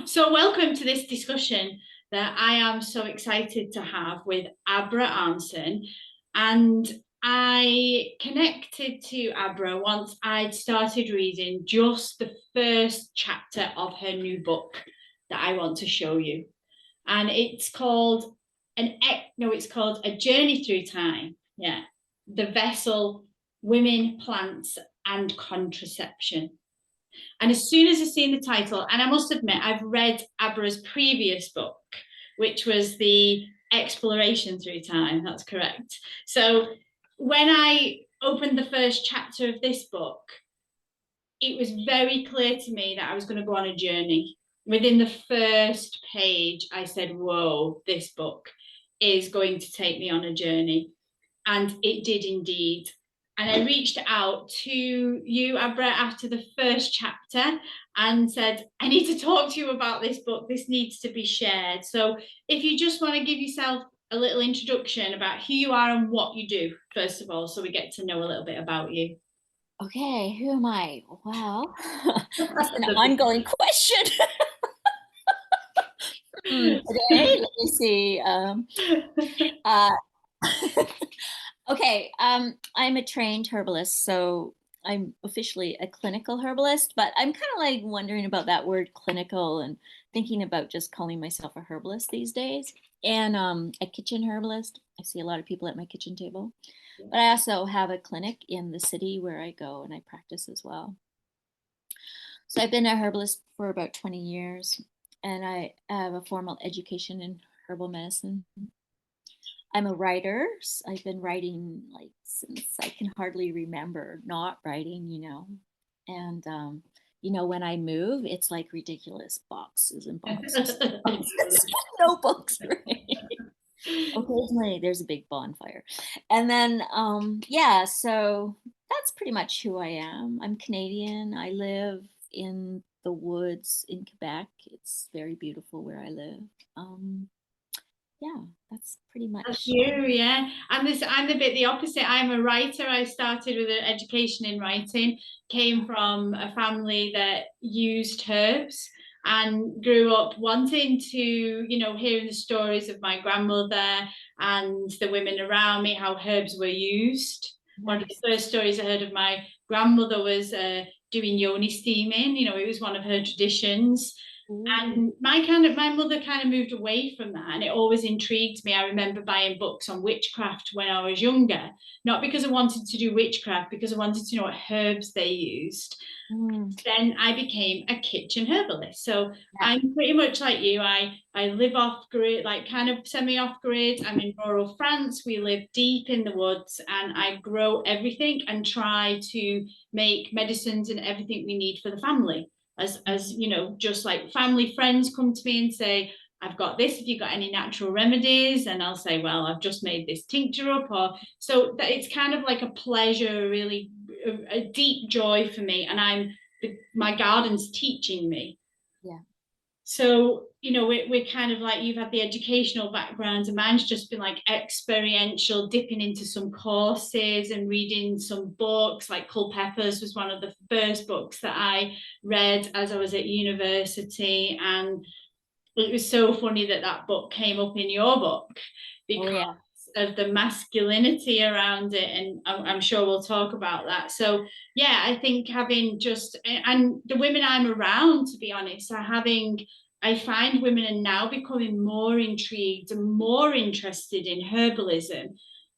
So welcome to this discussion that I am so excited to have with Abrah Arenson. And I connected to Abrah once I'd started reading just the first chapter of her new book that I want to show you. And it's called it's called A Journey Through Time. Yeah. The Vessel, Women, Plants, and Contraception. And as soon as I seen the title, and I must admit, I've read Abrah's previous book, which was the Exploration Through Time. That's correct. So when I opened the first chapter of this book, it was very clear to me that I was going to go on a journey. Within the first page, I said, whoa, this book is going to take me on a journey. And it did indeed. And I reached out to you, Abrah, after the first chapter and said, I need to talk to you about this book. This needs to be shared. So if you just want to give yourself a little introduction about who you are and what you do, first of all, so we get to know a little bit about you. Okay, who am I? Well, that's an ongoing question. Okay, let me see. Uh, okay, I'm a trained herbalist, so I'm officially a clinical herbalist, but I'm kind of like wondering about that word clinical and thinking about just calling myself a herbalist these days. And a kitchen herbalist. I see a lot of people at my kitchen table. But I also have a clinic in the city where I go and I practice as well. So I've been a herbalist for about 20 years and I have a formal education in herbal medicine. I'm a writer. I've been writing like since I can hardly remember not writing. And when I move, it's like ridiculous boxes and boxes, boxes, notebooks, right? Occasionally there's a big bonfire. And then yeah, so that's pretty much who I am. I'm Canadian. I live in the woods in Quebec. It's very beautiful where I live. Yeah, that's pretty That's much. you, yeah. I'm a bit the opposite. I'm a writer. I started with an education in writing, came from a family that used herbs and grew up wanting to, hearing the stories of my grandmother and the women around me, how herbs were used. One of the first stories I heard of my grandmother was doing yoni steaming. It was one of her traditions. Ooh. And my mother kind of moved away from that, and it always intrigued me. I remember buying books on witchcraft when I was younger, not because I wanted to do witchcraft, because I wanted to know what herbs they used. Mm, Then I became a kitchen herbalist. So yeah. I'm pretty much like you. I live off grid, like kind of semi off grid. I'm in rural France. We live deep in the woods, and I grow everything and try to make medicines and everything we need for the family. As just like family friends come to me and say, I've got this, have you got any natural remedies? And I'll say, well, I've just made this tincture up. Or so that it's kind of like a pleasure, really a deep joy for me. And my garden's teaching me. Yeah. So, we're kind of like, you've had the educational background, and mine's just been like experiential, dipping into some courses and reading some books. Like Culpeppers was one of the first books that I read as I was at university. And it was so funny that that book came up in your book Oh because yeah. of the masculinity around it, and I'm sure we'll talk about that. So yeah, I think having just, and the women I'm around, to be honest, I find women are now becoming more intrigued and more interested in herbalism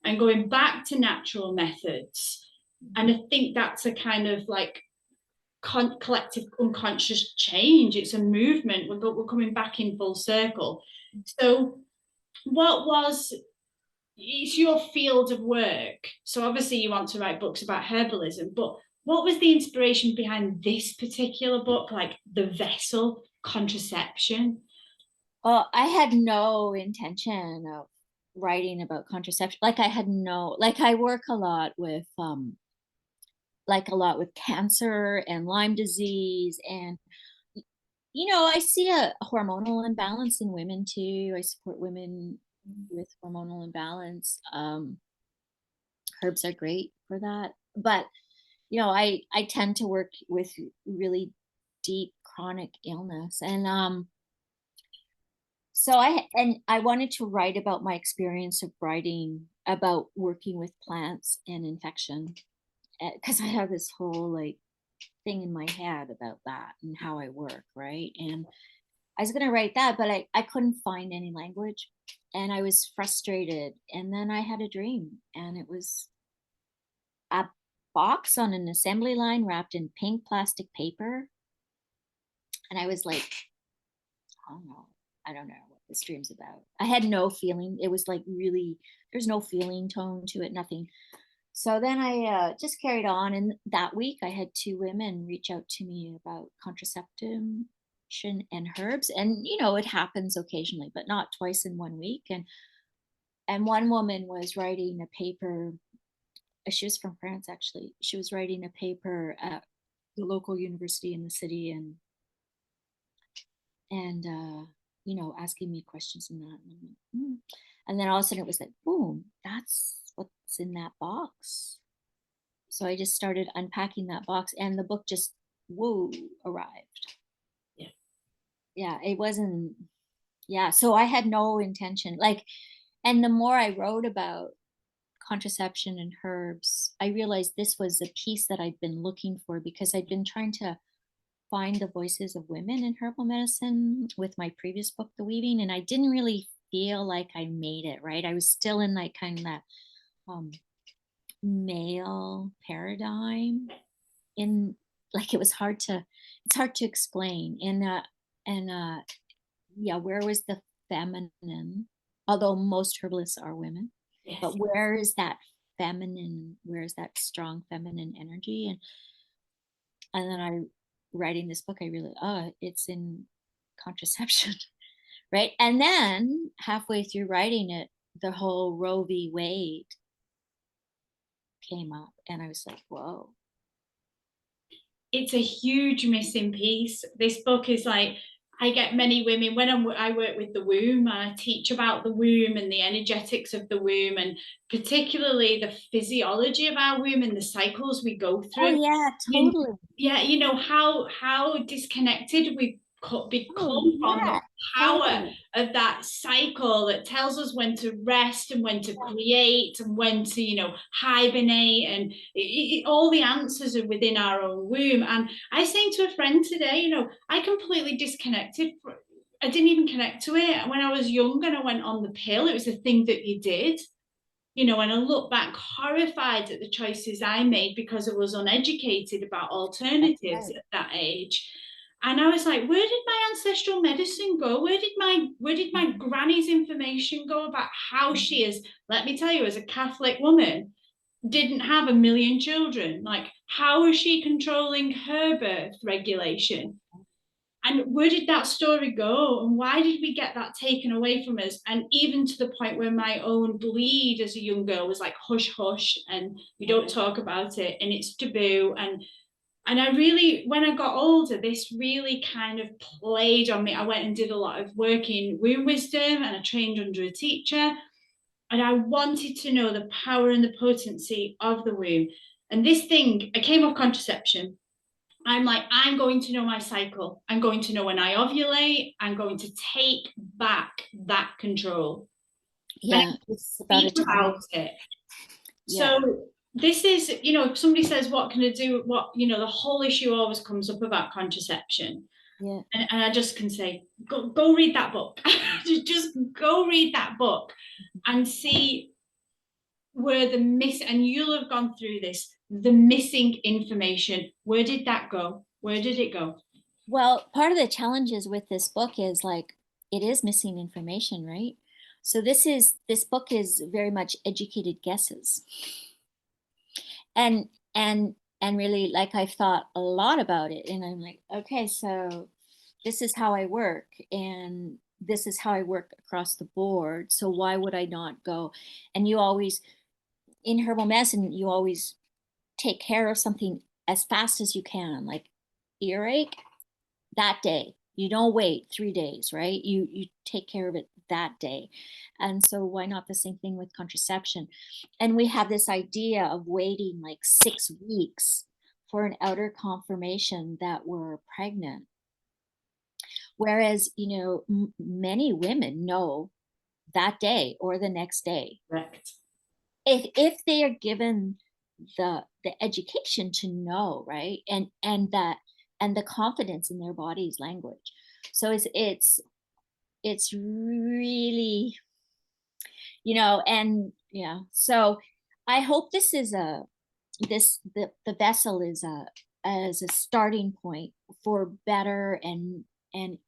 and going back to natural methods. And I think that's a kind of like collective unconscious change. It's a movement, but we're coming back in full circle. So what was it's your field of work, so obviously you want to write books about herbalism, but what was the inspiration behind this particular book, like The Vessel, Contraception? Well, I had no intention of writing about contraception. Like I had no, like I work a lot with cancer and Lyme disease. And, I see a hormonal imbalance in women too. I support women with hormonal imbalance. Herbs are great for that. But, I tend to work with really deep chronic illness. And So I wanted to write about my experience of writing about working with plants and infection, because I have this whole like thing in my head about that and how I work, right? And I was going to write that, but I couldn't find any language and I was frustrated. And then I had a dream, and it was a box on an assembly line wrapped in pink plastic paper. And I was like, oh no, I don't know what this dream's about. I had no feeling. It was like really, there's no feeling tone to it, nothing. So then I just carried on. And that week I had two women reach out to me about contraception and herbs. And, you know, it happens occasionally, but not twice in 1 week. And one woman was writing a paper. She was from France, actually. She was writing a paper at the local university in the city, and you know, asking me questions and that. And, and then all of a sudden it was like, boom, that's what's in that box. So I just started unpacking that box, and the book just, whoa, arrived. Yeah. Yeah, it wasn't, yeah. So I had no intention. Like, and the more I wrote about contraception and herbs, I realized this was a piece that I'd been looking for, because I'd been trying to find the voices of women in herbal medicine with my previous book, The Weaving, and I didn't really feel like I made it, right? I was still in like kind of that male paradigm, in like, it was hard to, it's hard to explain. And yeah, where was the feminine, although most herbalists are women, Yes. but where is that feminine, where is that strong feminine energy? And then I, writing this book, I really, oh, it's in contraception. Right. And then halfway through writing it, the whole Roe v. Wade came up, and I was like, whoa. It's a huge missing piece. This book is like, I get many women when I work with the womb, and I teach about the womb and the energetics of the womb, and particularly the physiology of our womb and the cycles we go Oh through. yeah, totally. Yeah, you know how disconnected we've Oh become from the yeah, power totally. of that cycle that tells us when to rest and when to create and when to, you know, hibernate, and all the answers are within our own womb. And I was saying to a friend today, you know, I completely disconnected. I didn't even connect to it when I was young and I went on the pill. It was a thing that you did, you know, and I look back horrified at the choices I made because I was uneducated about alternatives Right. at that age. And I was like, where did my ancestral medicine go? Where did my granny's information go about how she is, let me tell you, as a Catholic woman, didn't have a million children? Like, how is she controlling her birth regulation? And where did that story go? And why did we get that taken away from us? And even to the point where my own bleed as a young girl was like, hush, hush, and we don't talk about it, and it's taboo. And I really, when I got older, this really kind of played on me. I went and did a lot of work in womb wisdom, and I trained under a teacher. And I wanted to know the power and the potency of the womb. And this thing, I came off contraception. I'm like, I'm going to know my cycle. I'm going to know when I ovulate. I'm going to take back that control. Yeah, it's about a Speak time. about it. Yeah, So this is, you know, if somebody says, what can I do? What, you know, the whole issue always comes up about contraception. yeah. And I just can say, go read that book. Just go read that book and see where the miss, and you'll have gone through this, the missing information. Where did that go? Where did it go? Well, part of the challenges with this book is like, it is missing information, right? So this book is very much educated guesses. And and really, like, I've thought a lot about it, and I'm like, okay, so this is how I work, and this is how I work across the board. So why would I not go? And you always, in herbal medicine, you always take care of something as fast as you can, like earache that day. You don't wait 3 days, right? You take care of it that day. And so why not the same thing with contraception? And we have this idea of waiting like 6 weeks for an outer confirmation that we're pregnant, Whereas, many women know that day or the next day, Correct. if they are given the education to know, right, and the confidence in their body's language. So it's really, and yeah. So I hope this is a this the vessel is a as a starting point for better and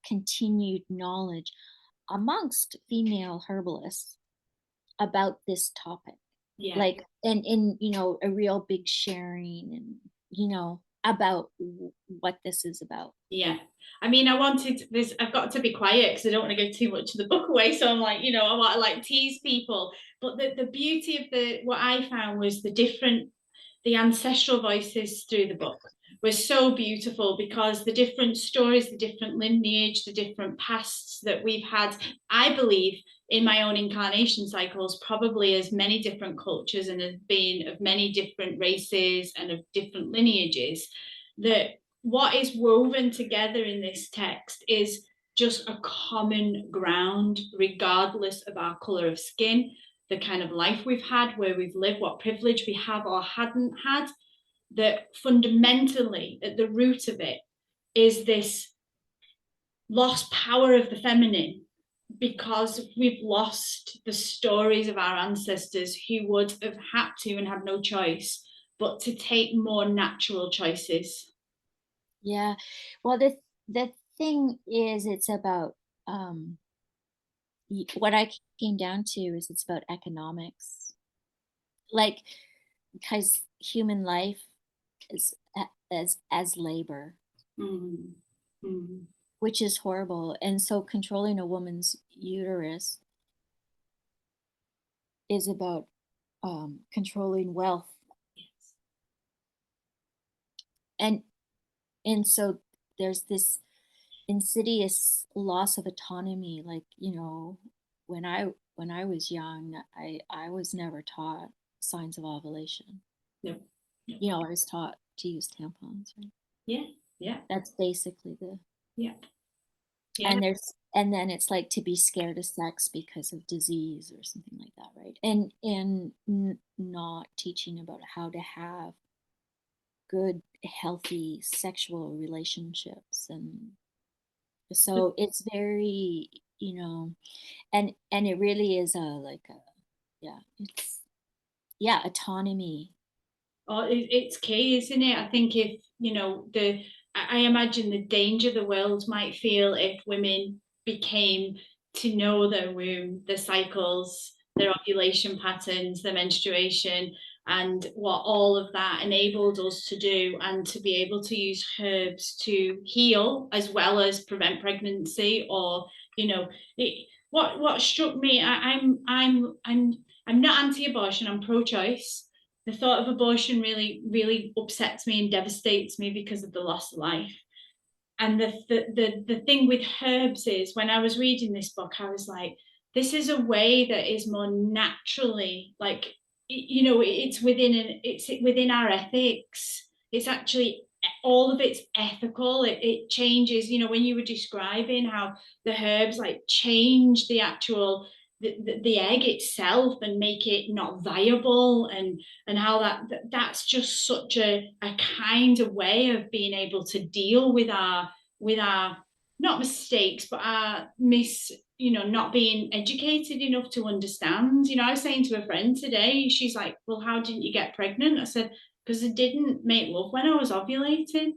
continued knowledge amongst female herbalists about this topic, Yeah. like, and in, a real big sharing, and about what this is about. Yeah. I mean, I wanted this, I've got to be quiet because I don't want to give too much of the book away. So I'm like, I want to like tease people. But the beauty of what I found was the ancestral voices through the book was so beautiful, because the different stories, the different lineage, the different pasts that we've had, I believe in my own incarnation cycles, probably as many different cultures and as being of many different races and of different lineages, that what is woven together in this text is just a common ground, regardless of our color of skin, the kind of life we've had, where we've lived, what privilege we have or hadn't had. That fundamentally, at the root of it, is this lost power of the feminine, because we've lost the stories of our ancestors who would have had to and had no choice but to take more natural choices. Yeah. Well, the thing is, it's about, what I came down to is it's about economics, like, because human life is as labor, Mm. Mm. which is horrible. And so controlling a woman's uterus is about, controlling wealth. Yes. And and so there's this insidious loss of autonomy, like, when I was young, I was never taught signs of ovulation. No. No. I was taught to use tampons, right? Yeah. Yeah. That's basically the Yeah. Yeah. and there's and then it's like to be scared of sex because of disease or something like that, right? And not teaching about how to have good, healthy sexual relationships. And so it's very, and it really is a like a yeah, it's yeah, autonomy. Oh, it's key, isn't it? I think if, I imagine the danger the world might feel if women became to know their womb, their cycles, their ovulation patterns, their menstruation, and what all of that enabled us to do, and to be able to use herbs to heal as well as prevent pregnancy, or, what struck me, I'm not anti-abortion, I'm pro-choice. The thought of abortion really, really upsets me and devastates me because of the loss of life. And the thing with herbs is, when I was reading this book, I was like, this is a way that is more naturally, like, it's within our ethics. It's actually, all of it's ethical. It changes, when you were describing how the herbs like change the actual the egg itself and make it not viable, and how that's just such a kind of way of being able to deal with our not mistakes, but our not being educated enough to understand. I was saying to a friend today, she's like, well, how didn't you get pregnant? I said, because I didn't make love when I was ovulating.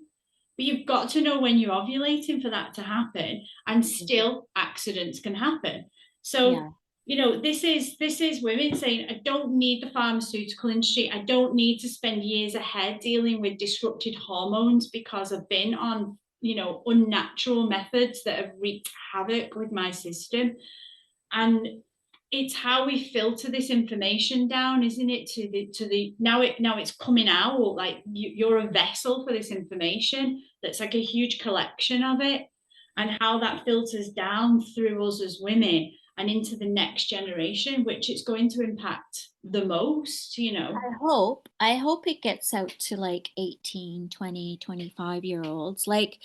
But you've got to know when you're ovulating for that to happen, and still accidents can happen. So, Yeah. this is women saying, I don't need the pharmaceutical industry. I don't need to spend years ahead dealing with disrupted hormones, because I've been on, unnatural methods that have wreaked havoc with my system. And it's how we filter this information down, isn't it, now it's coming out, like, you're a vessel for this information that's like a huge collection of it, and how that filters down through us as women and into the next generation, which it's going to impact the most. I hope it gets out to like 18, 20, 25 year olds. Like,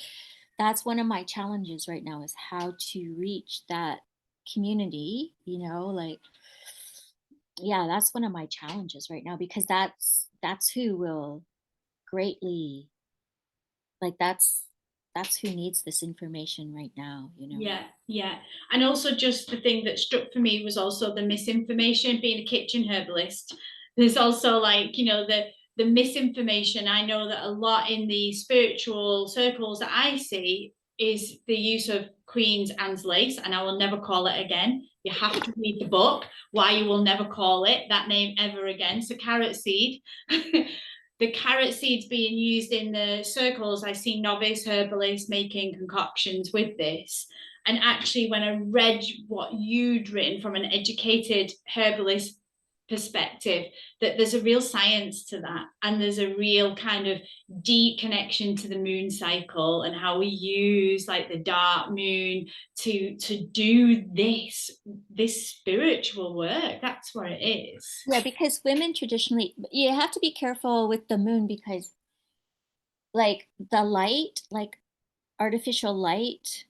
that's one of my challenges right now, is how to reach that community, like, yeah, that's one of my challenges right now, because that's who will greatly, like, that's who needs this information right now. Yeah, yeah. And also, just the thing that struck for me was also the misinformation. Being a kitchen herbalist, there's also, like, the misinformation. I know that a lot in the spiritual circles that I see is the use of Queen's Anne's lace, and I will never call it again. You have to read the book why you will never call it that name ever again. So carrot seed. The carrot seeds being used in the circles, I see novice herbalists making concoctions with this. And actually, when I read what you'd written from an educated herbalist perspective, that there's a real science to that, and there's a real kind of deep connection to the moon cycle and how we use, like, the dark moon to do this spiritual work. That's what it is. Yeah, because women traditionally, you have to be careful with the moon, because like the light, like artificial light,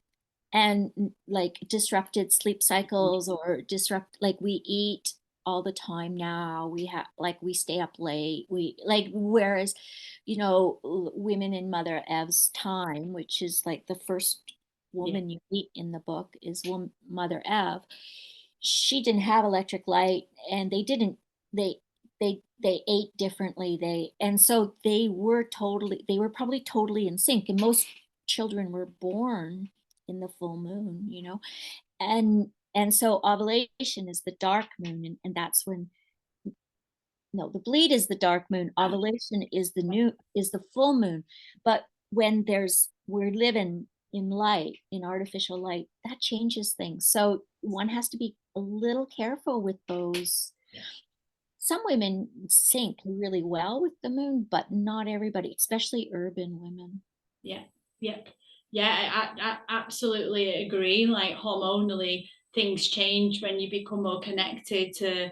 and like disrupted sleep cycles, or disrupt, like, we eat all the time now, we have, like, we stay up late, we like, whereas women in Mother Ev's time, which is like the first Yeah, woman you meet in the book is Mother Ev. She didn't have electric light, and they they ate differently, and so they were probably totally in sync, and most children were born in the full moon, and so ovulation is the dark moon, and that's when, no, the bleed is the dark moon, ovulation is the full moon. But when we're living in light, in artificial light, that changes things, so one has to be a little careful with those. Some women sync really well with the moon, but not everybody, especially urban women. yeah, yeah, yeah. I absolutely agree. Like, hormonally, things change when you become more connected to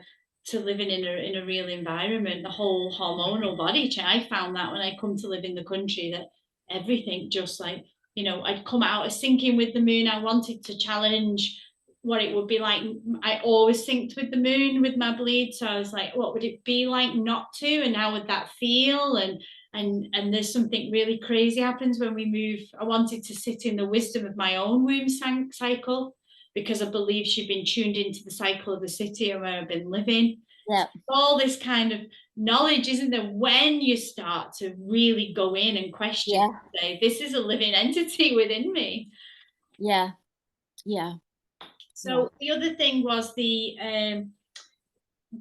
living in a real environment. The whole hormonal body change. I found that when I come to live in the country, that everything just, like, I'd come out of syncing with the moon. I wanted to challenge what it would be like. I always synced with the moon with my bleed, so I was like, what would it be like not to, and how would that feel? And there's something really crazy happens when we move. I wanted to sit in the wisdom of my own womb cycle, because I believe she'd been tuned into the cycle of the city and where I've been living. Yeah, All this kind of knowledge, isn't there, when you start to really go in and question, yeah, say, this is a living entity within me. yeah, yeah, yeah. So the other thing was the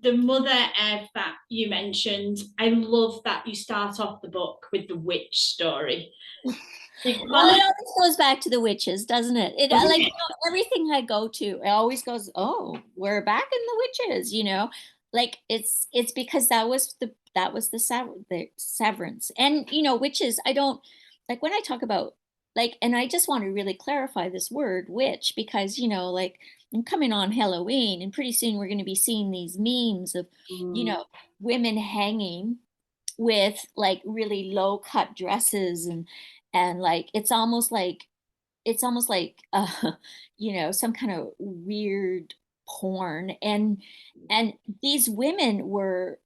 Mother Ev that you mentioned. I love that you start off the book with the witch story. Well, Because it always goes back to the witches, doesn't it? Like, everything I go to, it always goes, oh, we're back in the witches. Like, it's because the severance, and witches. I don't like when I talk about, like, and I just want to really clarify this word witch, because like, I'm coming on Halloween, and pretty soon we're going to be seeing these memes of women hanging with like really low cut dresses, and like it's almost like some kind of weird porn, and these women were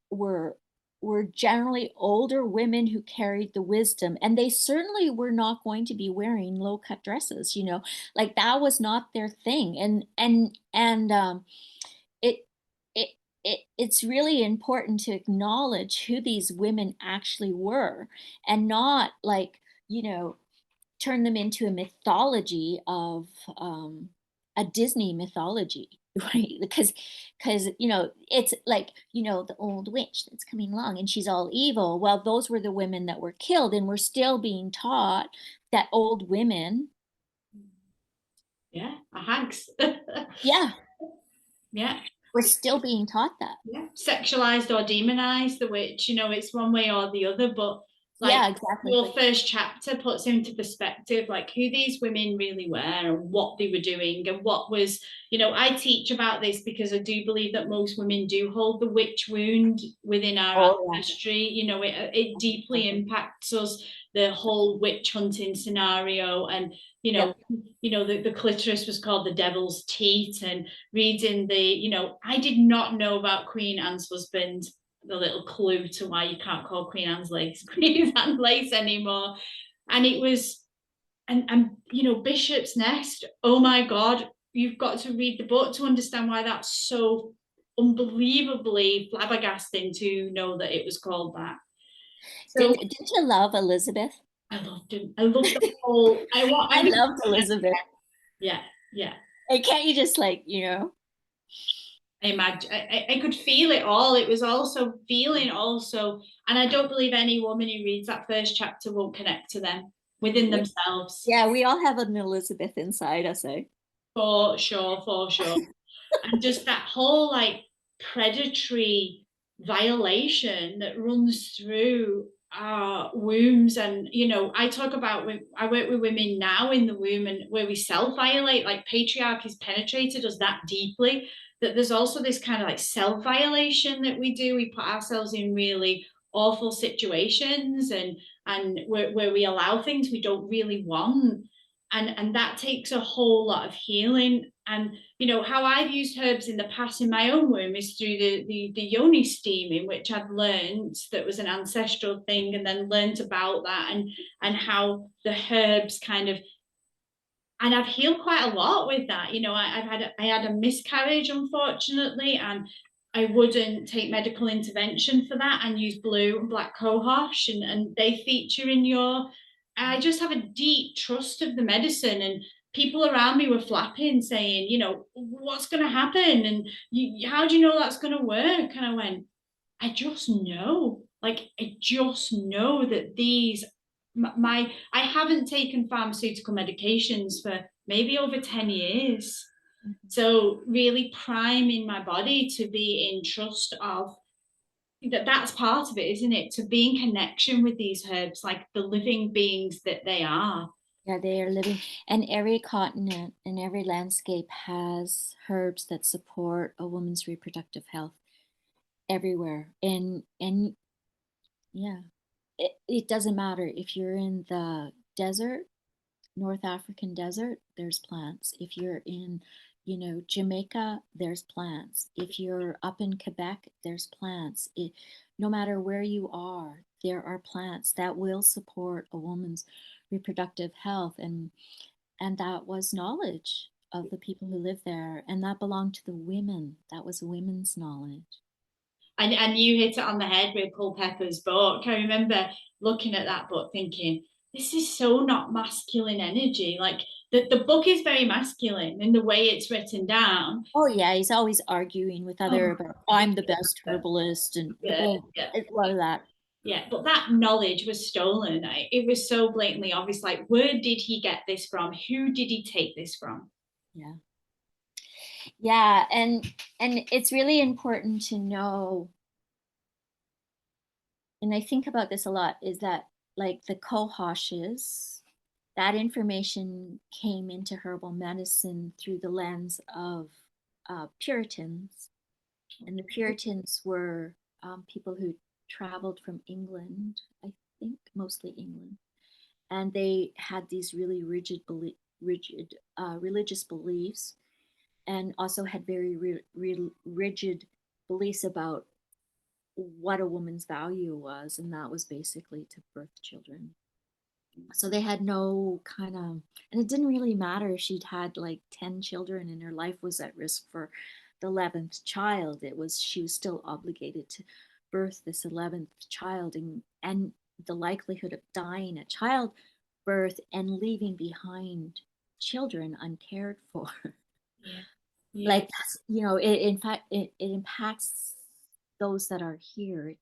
generally older women who carried the wisdom, and they certainly were not going to be wearing low cut dresses, like that was not their thing, and it it it's really important to acknowledge who these women actually were, and not, like, turn them into a mythology of a Disney mythology, right? Because it's like, the old witch that's coming along and she's all evil. Well, those were the women that were killed, and we're still being taught that old women, yeah, a hags. yeah, Yeah, we're still being taught that. yeah, sexualized or demonized the witch. It's one way or the other, but Like Yeah, exactly. your first chapter puts into perspective like who these women really were and what they were doing and what was, I teach about this because I do believe that most women do hold the witch wound within our Oh, yeah. ancestry. It deeply impacts us, the whole witch hunting scenario. And Yep. the clitoris was called the devil's teat. And reading I did not know about Queen Anne's husband, the little clue to why you can't call Queen Anne's lace Queen Anne's lace anymore. And it was, and Bishop's Nest. Oh my God, you've got to read the book to understand why that's so unbelievably flabbergasting to know that it was called that. So Didn't you love Elizabeth? I loved him. I loved the whole. I want. I loved Elizabeth. Yeah, yeah. And can't you just like, I imagine I could feel it all. It was also feeling also, and I don't believe any woman who reads that first chapter won't connect to them within themselves. yeah, we all have an Elizabeth inside us, eh? For sure, for sure. And just that whole like predatory violation that runs through our wombs. And I talk about, I work with women now in the womb, and where we self-violate, like patriarchy's penetrated us that deeply that there's also this kind of like self-violation that we do. We put ourselves in really awful situations, and where we allow things we don't really want. And that takes a whole lot of healing. And how I've used herbs in the past in my own womb is through the yoni steaming, which I've learned that was an ancestral thing, and then learned about that, and how the herbs kind of, and I've healed quite a lot with that. I had a miscarriage, unfortunately, and I wouldn't take medical intervention for that, and use blue and black cohosh, and they feature in your. I just have a deep trust of the medicine, and people around me were flapping, saying, what's going to happen, and how do you know that's going to work? And I went, I just know, like, I just know that these, I haven't taken pharmaceutical medications for maybe over 10 years. Mm-hmm. So really priming my body to be in trust of that's part of it, isn't it? To be in connection with these herbs, like the living beings that they are. Yeah, they are living, and every continent and every landscape has herbs that support a woman's reproductive health everywhere. And yeah, it doesn't matter if you're in the desert, North African desert, there's plants. If you're in, Jamaica, there's plants. If you're up in Quebec, there's plants. No matter where you are, there are plants that will support a woman's reproductive health. And that was knowledge of the people who lived there. And that belonged to the women. That was women's knowledge. And you hit it on the head with Culpepper's book. I remember looking at that book thinking, this is so not masculine energy. Like the book is very masculine in the way it's written down. Oh yeah, he's always arguing with other about I'm the best herbalist and Yeah, yeah. a lot of that. Yeah, but that knowledge was stolen. It was so blatantly obvious. Like, where did he get this from? Who did he take this from? Yeah. Yeah, and it's really important to know, and I think about this a lot, is that like the cohoshes, that information came into herbal medicine through the lens of Puritans. And the Puritans were people who traveled from England, I think mostly England, and they had these really rigid religious beliefs, and also had very rigid beliefs about what a woman's value was, and that was basically to birth children. So they had no kind of, and it didn't really matter if she'd had like 10 children and her life was at risk for the 11th child. She was still obligated to birth this 11th child, and the likelihood of dying at childbirth and leaving behind children uncared for. Yeah. Yeah. Like, in fact, it impacts those that are here.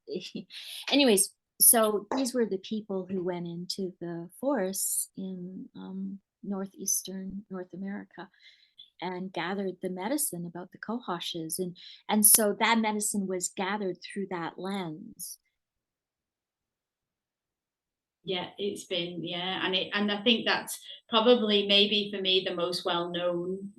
Anyways, so these were the people who went into the forests in northeastern North America and gathered the medicine about the cohoshes, and so that medicine was gathered through that lens. Yeah, it's been, yeah, and I think that's probably maybe for me the most well known,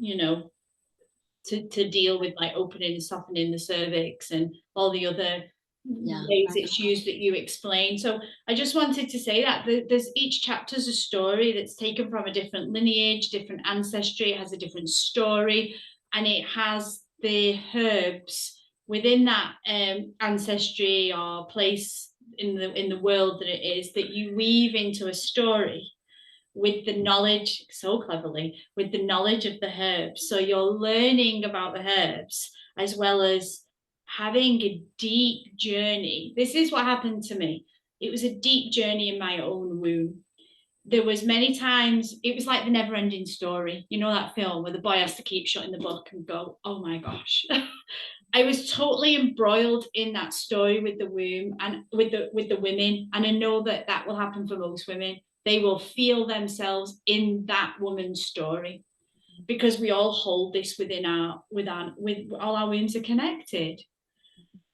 to deal with, like opening and softening the cervix and all the other Yeah. ways it's used that you explain. So I just wanted to say that there's each chapter's a story that's taken from a different lineage, different ancestry. It has a different story, and it has the herbs within that ancestry or place in the world that it is, that you weave into a story with the knowledge, so cleverly, with the knowledge of the herbs. So you're learning about the herbs as well as having a deep journey. This is what happened to me. It was a deep journey in my own womb. There was many times, it was like the never ending story. You know that film where the boy has to keep shutting the book and go, oh my gosh. I was totally embroiled in that story with the womb and with the women, and I know that that will happen for most women. They will feel themselves in that woman's story because we all hold this within with all our wombs are connected,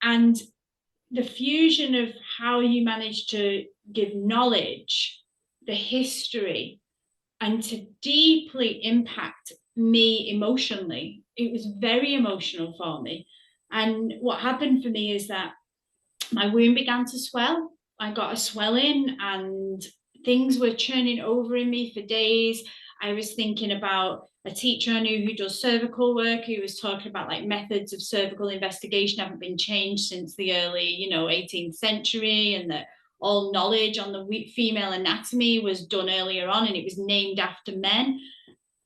and the fusion of how you manage to give knowledge, the history, and to deeply impact me emotionally. It was very emotional for me. And what happened for me is that my womb began to swell. I got a swelling and things were churning over in me for days. I was thinking about a teacher I knew who does cervical work, who was talking about like methods of cervical investigation haven't been changed since the early, 18th century, and that all knowledge on the female anatomy was done earlier on and it was named after men.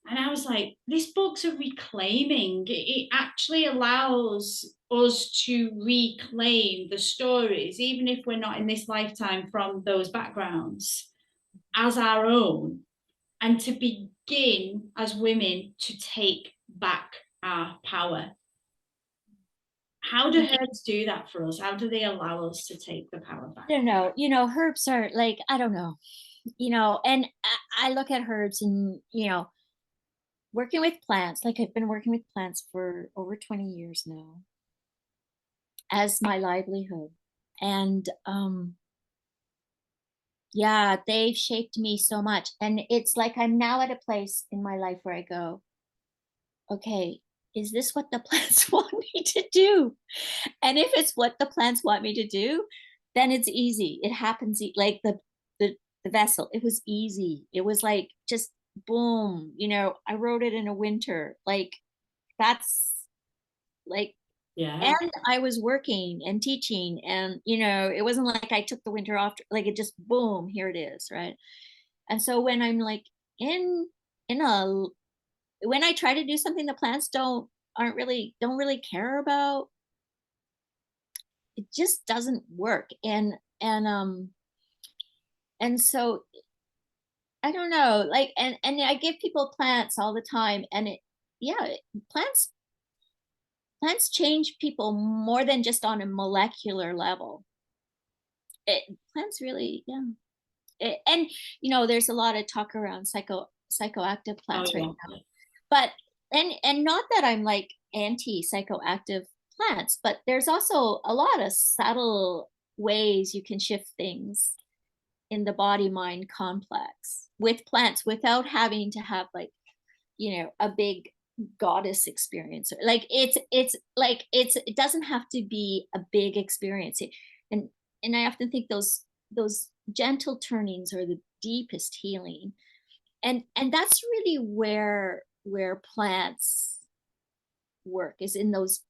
And I was like, this book's a reclaiming. It actually allows us to reclaim the stories, even if we're not in this lifetime from those backgrounds, as our own, and to begin as women to take back our power. How do herbs do that for us? How do they allow us to take the power back? I don't know. Herbs are like, I don't know. And I look at herbs and, working with plants, like I've been working with plants for over 20 years now as my livelihood. And yeah, they've shaped me so much. And it's like I'm now at a place in my life where I go, okay, is this what the plants want me to do? And if it's what the plants want me to do, then it's easy. It happens like the vessel. It was easy. It was like just boom, I wrote it in a winter. Like that's like, Yeah. and I was working and teaching, and it wasn't like I took the winter off, like it just boom, here it is, right? And so when I'm like in a when I try to do something the plants don't really care about, it just doesn't work. And so I don't know, like, and I give people plants all the time, and plants plants change people more than just on a molecular level. Plants really, yeah. And there's a lot of talk around psychoactive Oh, plants right now. yeah. But and not that I'm like anti psychoactive plants, but there's also a lot of subtle ways you can shift things in the body mind complex with plants without having to have like a big goddess experience. Like it doesn't have to be a big experience. and and I often think those gentle turnings are the deepest healing, and that's really where plants work, is in those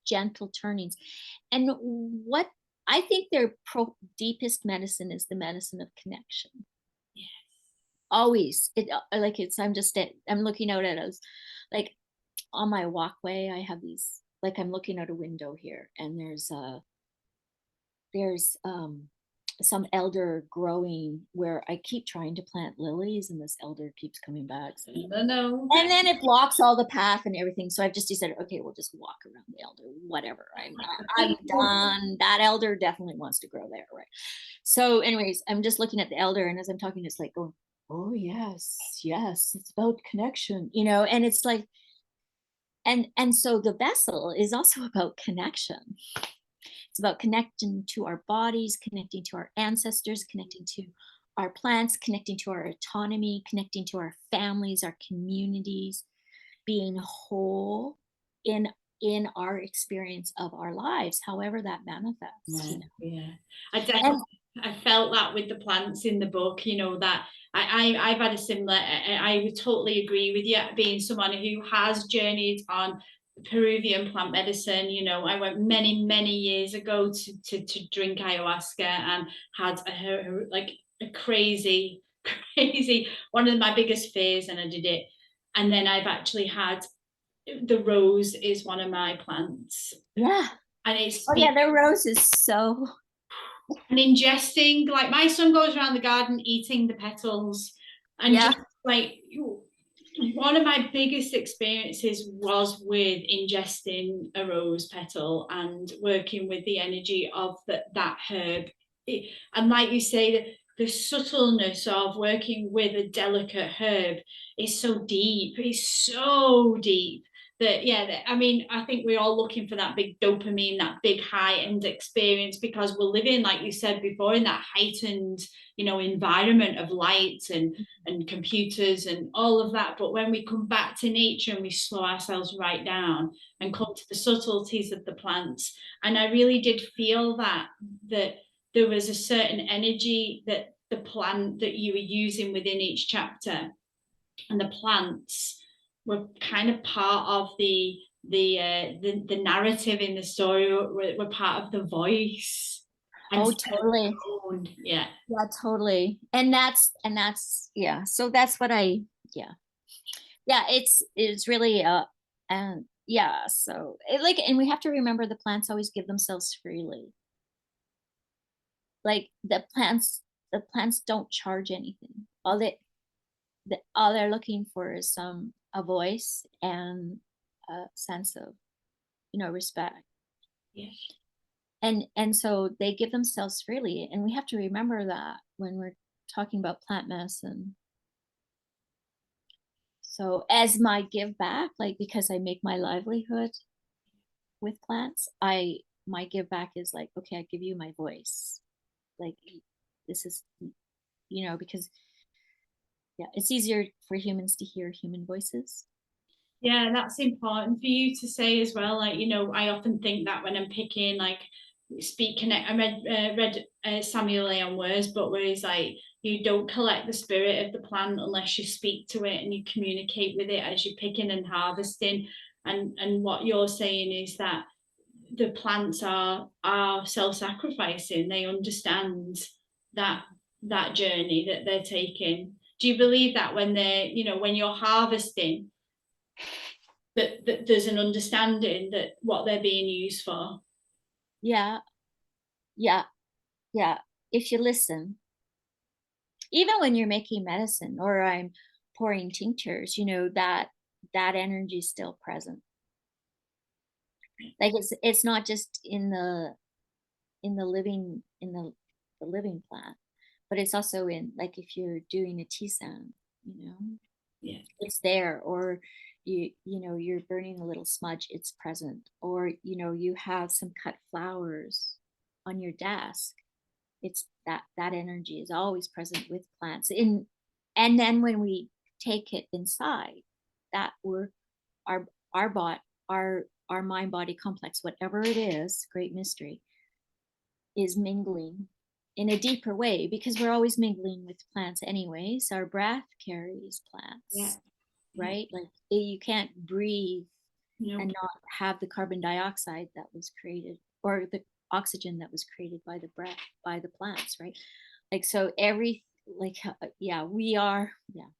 gentle turnings. And what I think their deepest medicine is the medicine of connection. Always, like it's I'm looking out at us, like on my walkway I have these, like I'm looking out a window here, and there's some elder growing where I keep trying to plant lilies, and this elder keeps coming back. So, No. and then it blocks all the path and everything. So I've just decided, okay, we'll just walk around the elder, whatever. I'm done. That elder definitely wants to grow there, right? So, anyways, I'm just looking at the elder, and as I'm talking, it's like going, oh yes, yes, it's about connection, and it's like, and so the vessel is also about connection. It's about connecting to our bodies, connecting to our ancestors, connecting to our plants, connecting to our autonomy, connecting to our families, our communities, being whole in our experience of our lives, however that manifests, Yeah, you know. yeah. And I felt that with the plants in the book, you know, that I've had a similar, I would totally agree with you, being someone who has journeyed on Peruvian plant medicine. You know, I went many years ago to drink ayahuasca and had like a crazy, crazy, one of my biggest fears, and I did it. And then I've actually had, the rose is one of my plants, yeah, and it's oh yeah, the rose is so, and ingesting, like my son goes around the garden eating the petals, and yeah. just like one of my biggest experiences was with ingesting a rose petal and working with the energy of that herb. And like you say, the subtleness of working with a delicate herb is so deep. It's so deep that, yeah, I mean, I think we're all looking for that big dopamine, that big high-end experience, because we're living, like you said before, in that heightened, you know, environment of light and computers and all of that. But when we come back to nature and we slow ourselves right down and come to the subtleties of the plants, and I really did feel that there was a certain energy that the plant that you were using within each chapter, and the plants were kind of part of the narrative in the story, were part of the voice. Oh, Instead of totally. the tone. Yeah. Yeah, totally. And that's yeah. So that's what I, yeah. Yeah, it's really and yeah, so like, and we have to remember the plants always give themselves freely. Like the plants don't charge anything. All they're looking for is some a voice and a sense of, you know, respect. Yeah. And so they give themselves freely, and we have to remember that when we're talking about plant medicine. So as my give back, like, because I make my livelihood with plants, I my give back is like, okay, I give you my voice. Like, this is, you know, because yeah, it's easier for humans to hear human voices. Yeah, that's important for you to say as well. Like, you know, I often think that when I'm picking, like, speak connect. I read Samuel Leon Ware's book, where he's like, you don't collect the spirit of the plant unless you speak to it and you communicate with it as you're picking and harvesting. And what you're saying is that the plants are self-sacrificing. They understand that journey that they're taking. Do you believe that when they're, you know, when you're harvesting, that there's an understanding that what they're being used for? Yeah, yeah, yeah. If you listen, even when you're making medicine or I'm pouring tinctures, you know, that energy is still present. Like, it's not just in the living plant, but it's also in, like, if you're doing a tisane, you know, Yeah. it's there. Or you know, you're burning a little smudge, it's present. Or, you know, you have some cut flowers on your desk, it's that energy is always present with plants. And then when we take it inside, that we're our our bot our mind body complex, whatever it is, great mystery, is mingling in a deeper way, because we're always mingling with plants anyways. Our breath carries Yeah. plants, right? Like, you can't breathe No. and not have the carbon dioxide that was created, or the oxygen that was created by the breath, by the plants, right? Like, so yeah, we are, yeah,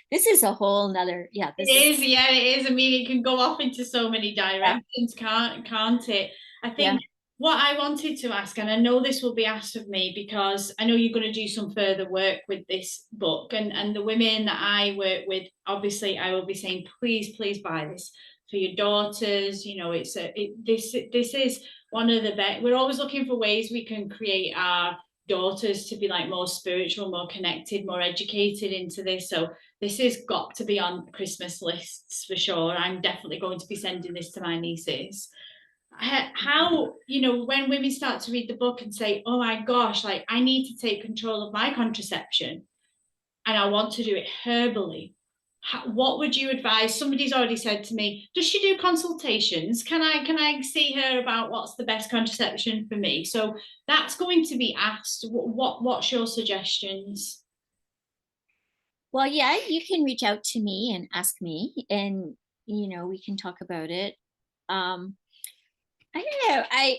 this is a whole nother, yeah, It this is, is, yeah, it is. I mean, it can go off into so many yeah, directions, can't it? I yeah, think what I wanted to ask, and I know this will be asked of me because I know you're going to do some further work with this book, and the women that I work with, obviously, I will be saying, please buy this for your daughters. You know, this is one of the best. We're always looking for ways we can create our daughters to be like more spiritual, more connected, more educated into this. So this has got to be on Christmas lists for sure. I'm definitely going to be sending this to my nieces. how, when women start to read the book and say, oh my gosh, like I need to take control of my contraception and I want to do it herbally, what would you advise? Somebody's already said to me, does she do consultations? Can I see her about what's the best contraception for me? So that's going to be asked. What's your suggestions? Well, yeah, you can reach out to me and ask me, and we can talk about it. Um, I don't know.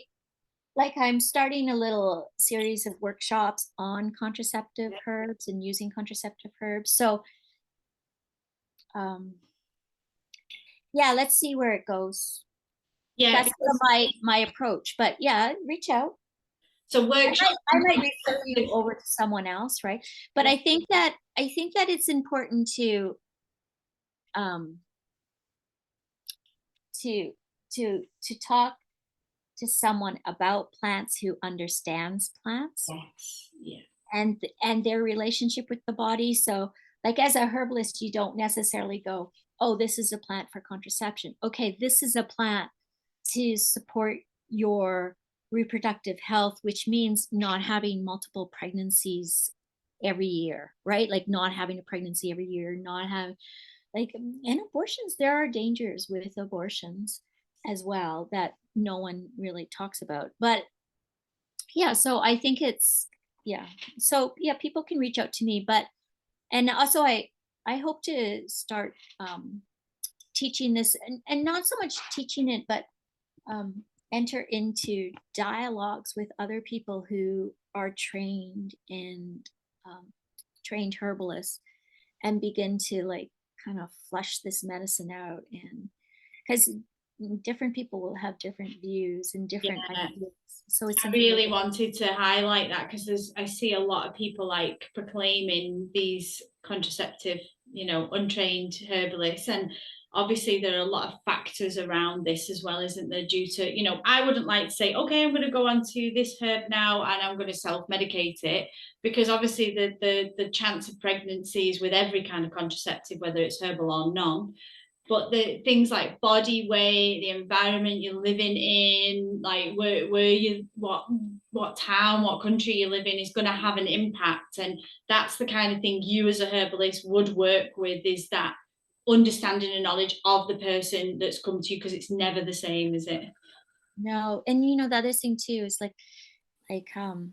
I'm starting a little series of workshops on contraceptive herbs and using contraceptive herbs. So, um, yeah, let's see where it goes. Yeah, That's sort of my approach. But yeah, reach out. so workshop. I might refer you over to someone else, right? But I think that it's important um to to talk to someone about plants who understands plants Yes, yeah. and their relationship with the body. So, like as a herbalist, you don't necessarily go, "Oh, this is a plant for contraception." Okay, this is a plant to support your reproductive health, which means not having multiple pregnancies every year, right? Like not having a pregnancy every year, not have and abortions. There are dangers with abortions as well that no one really talks about. But yeah, so I think it's yeah. So yeah, people can reach out to me, but and also I hope to start teaching this and not so much teaching it, but um, enter into dialogues with other people who are trained and trained herbalists and begin to like kind of flush this medicine out and because different people will have different views and different Yeah. ideas, so it's I important. really wanted to highlight that because I see a lot of people like proclaiming these contraceptive, untrained herbalists. And obviously there are a lot of factors around this as well, isn't there? Due to, I wouldn't like to say, okay, I'm going to go onto this herb now and I'm going to self-medicate it, because obviously the chance of pregnancies with every kind of contraceptive, whether it's herbal or non, but the things like body weight, the environment you're living in, like where you what town, what country you live in is going to have an impact. And that's the kind of thing you as a herbalist would work with, is that understanding and knowledge of the person that's come to you, because it's never the same, is it? No, and the other thing too is like um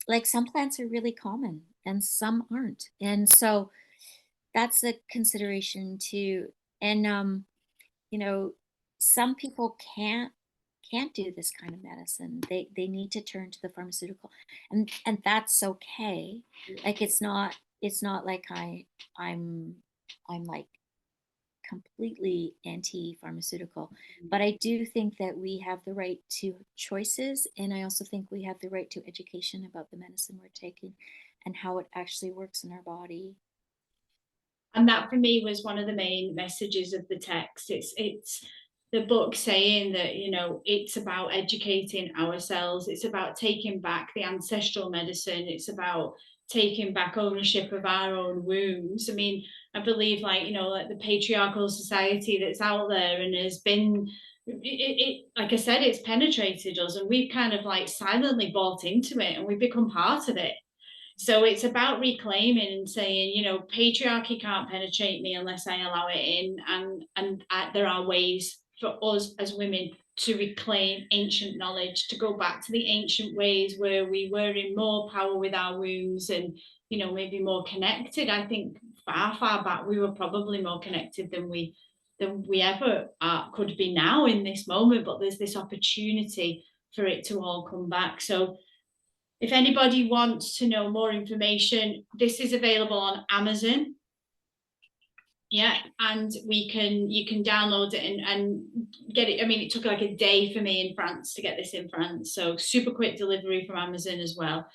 like some plants are really common and some aren't, and so that's a consideration too. And you know some people can't do this kind of medicine. They need to turn to the pharmaceutical, and that's okay. Like it's not like I'm like completely anti-pharmaceutical, but I do think that we have the right to choices, and I also think we have the right to education about the medicine we're taking and how it actually works in our body. And that for me was one of the main messages of the text. It's the book saying that, it's about educating ourselves, it's about taking back the ancestral medicine, it's about taking back ownership of our own wombs. I mean, I believe, like the patriarchal society that's out there and has been, like I said, it's penetrated us and we've kind of like silently bought into it and we've become part of it. So it's about reclaiming and saying, patriarchy can't penetrate me unless I allow it in, and there are ways for us as women to reclaim ancient knowledge, to go back to the ancient ways where we were in more power with our wombs and, maybe more connected. I think far back we were probably more connected than we ever could be now in this moment. But there's this opportunity for it to all come back. So if anybody wants to know more information, this is available on Amazon. Yeah, and you can download it and get it. I mean, it took like a day for me in France to get this in France, so super quick delivery from Amazon as well.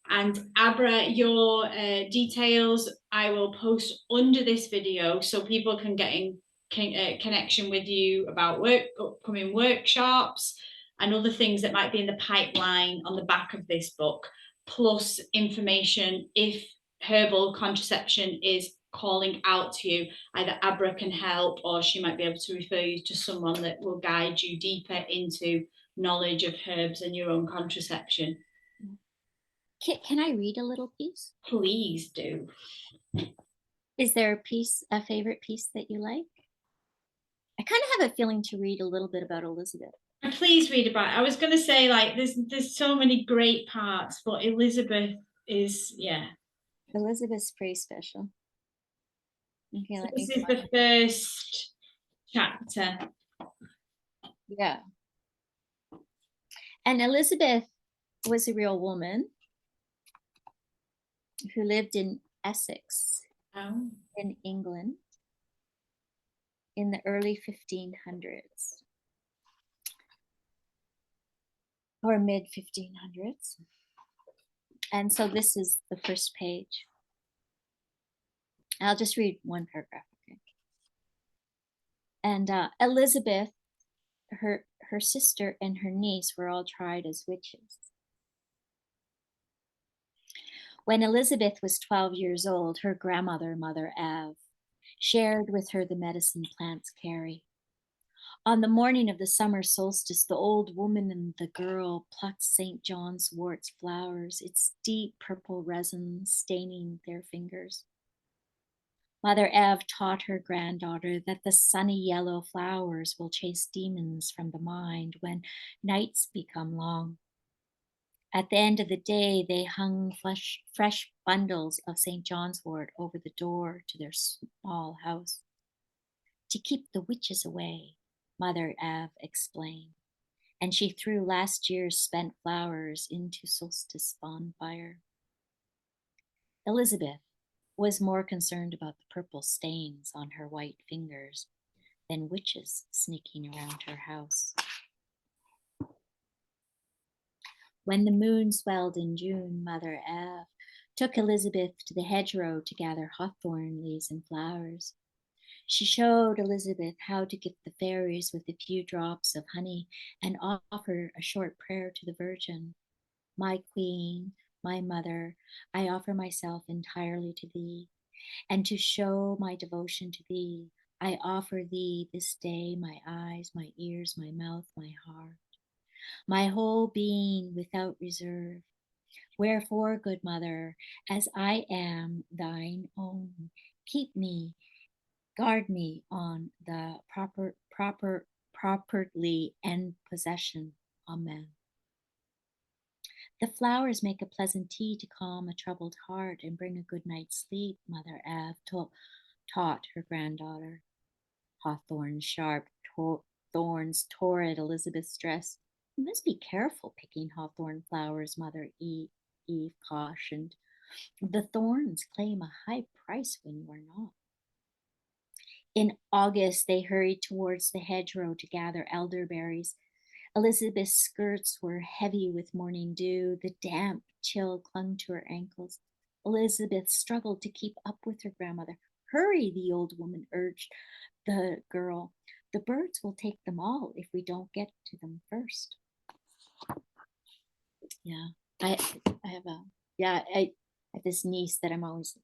And Abra, your details I will post under this video so people can get in connection with you about upcoming workshops and other things that might be in the pipeline on the back of this book, plus information if herbal contraception is calling out to you, either Abra can help, or she might be able to refer you to someone that will guide you deeper into knowledge of herbs and your own contraception. Can I read a little piece? Please do. Is there a favorite piece that you like? I kind of have a feeling to read a little bit about Elizabeth. Please read about it. I was going to say, like, there's so many great parts, but Elizabeth is, yeah. Elizabeth's pretty special. Okay, So this is the first chapter. Yeah. And Elizabeth was a real woman who lived in Essex, in England, in the early 1500s or mid 1500s. And so this is the first page. I'll just read one paragraph, okay? And Elizabeth, her sister, and her niece were all tried as witches. When Elizabeth was 12 years old, her grandmother, Mother Av, shared with her the medicine plants carry. On the morning of the summer solstice, the old woman and the girl plucked St. John's wort's flowers, its deep purple resin staining their fingers. Mother Eve taught her granddaughter that the sunny yellow flowers will chase demons from the mind when nights become long. At the end of the day, they hung fresh bundles of St. John's wort over the door to their small house. To keep the witches away, Mother Eve explained, and she threw last year's spent flowers into solstice bonfire. Elizabeth was more concerned about the purple stains on her white fingers than witches sneaking around her house. When the moon swelled in June, Mother Eve took Elizabeth to the hedgerow to gather hawthorn leaves and flowers. She showed Elizabeth how to gift the fairies with a few drops of honey and offer a short prayer to the Virgin. My queen, my mother, I offer myself entirely to thee, and to show my devotion to thee, I offer thee this day my eyes, my ears, my mouth, my heart, my whole being without reserve. Wherefore, good mother, as I am thine own, keep me, guard me on the properly and possession. Amen. The flowers make a pleasant tea to calm a troubled heart and bring a good night's sleep, Mother Eve taught her granddaughter. Hawthorn's sharp thorns tore at Elizabeth's dress. You must be careful picking hawthorn flowers, Mother Eve cautioned. The thorns claim a high price when you are not. In August, they hurried towards the hedgerow to gather elderberries. Elizabeth's skirts were heavy with morning dew. The damp chill clung to her ankles. Elizabeth struggled to keep up with her grandmother. Hurry, the old woman urged the girl. The birds will take them all if we don't get to them first. Yeah, I have this niece that I'm always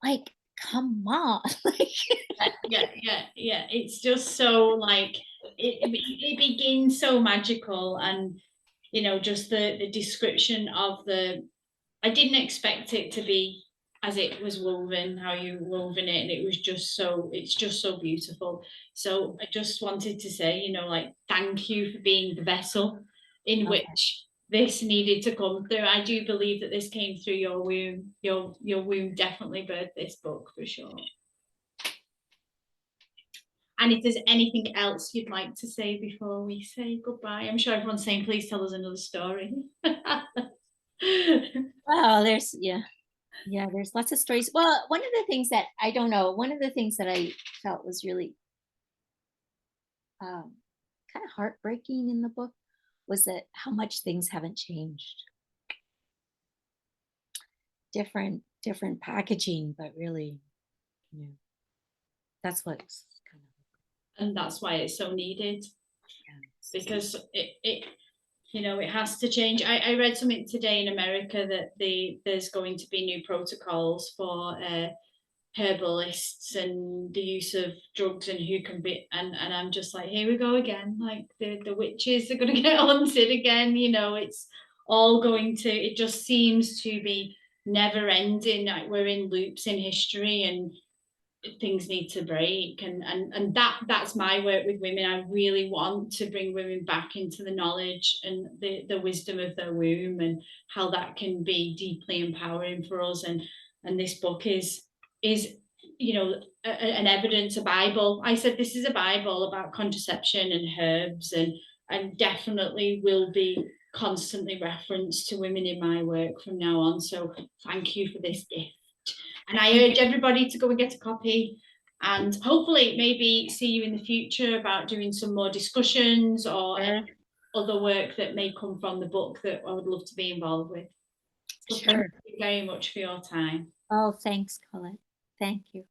like, come on. yeah. It's just so like it begins so magical, and just the description of I didn't expect it to be as it was woven, how you woven it, and it's just so beautiful. So I just wanted to say, like, thank you for being the vessel in which this needed to come through. I do believe that this came through your womb. Your womb definitely birthed this book for sure. And if there's anything else you'd like to say before we say goodbye, I'm sure everyone's saying, please tell us another story. Wow, there's lots of stories. Well, one of the things that I felt was really kind of heartbreaking in the book was that how much things haven't changed. Different packaging, but really, that's what's kind of. And that's why it's so needed, because it has to change. I read something today in America that there's going to be new protocols for herbalists and the use of drugs and who can be, and I'm just like, here we go again, like the witches are going to get hunted again, you know, it's all going to, it just seems to be never ending, like we're in loops in history and things need to break, and that's my work with women. I really want to bring women back into the knowledge and the wisdom of their womb and how that can be deeply empowering for us, and this book is you know an evidence, a Bible. I said this is a Bible about contraception and herbs, and definitely will be constantly referenced to women in my work from now on. So thank you for this gift. And I urge everybody to go and get a copy, and hopefully maybe see you in the future about doing some more discussions or other work that may come from the book that I would love to be involved with. So Sure. thank you very much for your time. Oh, thanks, Colette. Thank you.